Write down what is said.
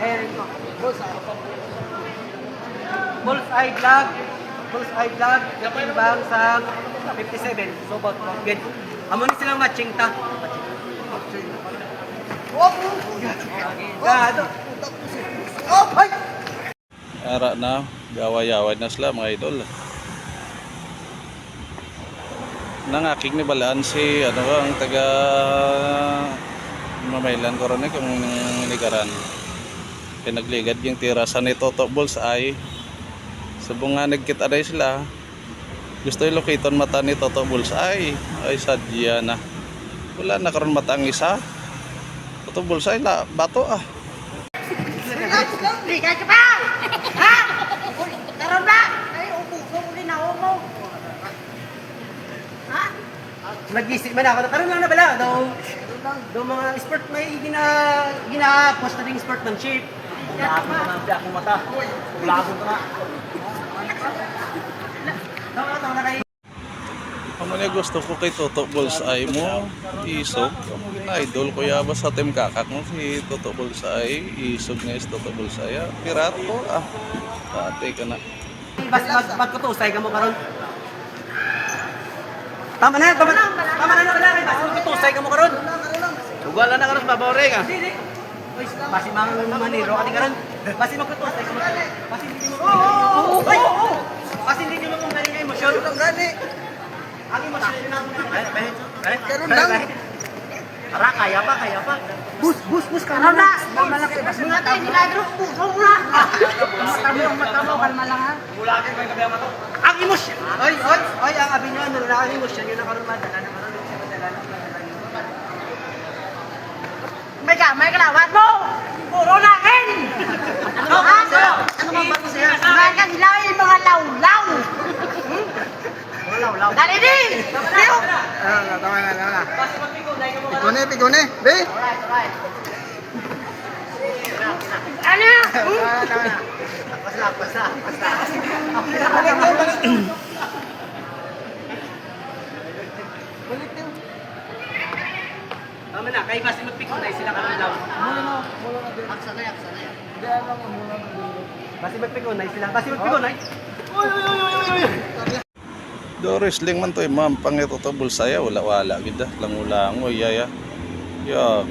And Bullseye vlog, bang sa 57. So about good. Amo ni silang matching ta. Gado. Oh, hay. Ara na, gaway-yaway na sila mga idol. Nang aking nibalaan si ang taga mamaylan ko rin kung niligaran. Pinagligad yung tirasan ni Toto Bullseye. Sabong nga nagkita na sila. Gusto yung locaton mata ni Toto Bullseye. Ay sadya na. Wala na karon mata ang isa. Toto Bullseye la bato ah. Liga ka pa! Ha? Karon ba? Ay, upo uli na mo. Ha? Nag-isip man ako. Karon lang na bala daw mga sport may gina-post na ding sportsmanship. Wala akong mata. Wala akong mata. Tawa na kayo. Ano niya gusto ko kay Toto Bullseye mo? Isog. Ang idol ko yaba sa team kakak mo si Toto Bullseye. Isog niya si Toto Bullseye. Pirato ah. Pati ka na. Magkutusay ka mo karon. Tama na bala. Magkutusay ka mo karon. Wala na karon babore ka. Basi maniro ka di karon. Basi magkutusay ka mo. Basi hindi mo. Basi hindi mo kung galing emosyon. Gani. Ang emosyon na. Karon lang. Ara kaya pa. Bus ka Karon na! Malaki ba? Mga tayo niladro, puso na! Mata mo, kalma lang ha? ang emosyon. Oy, ang abi niyo ano ang emosyon yun na karon madala na karon. May kalawat mo! Puro na akin! Ano ha? Ano bang bato sa'yo? Mga kahilaw yung mga lawlaw! Law. Dali di! Diyo! Tama na. Basi magpigunay ka mo karon. Pigone. Be. Alright. Ano? Basta. Tama na, kay basi magpigunay sila karon law. Aksanay. Basi magpigunay sila. Do wrestling man to ma'am pang Toto Bullseye wala gid lang ulangoy yaya. Ya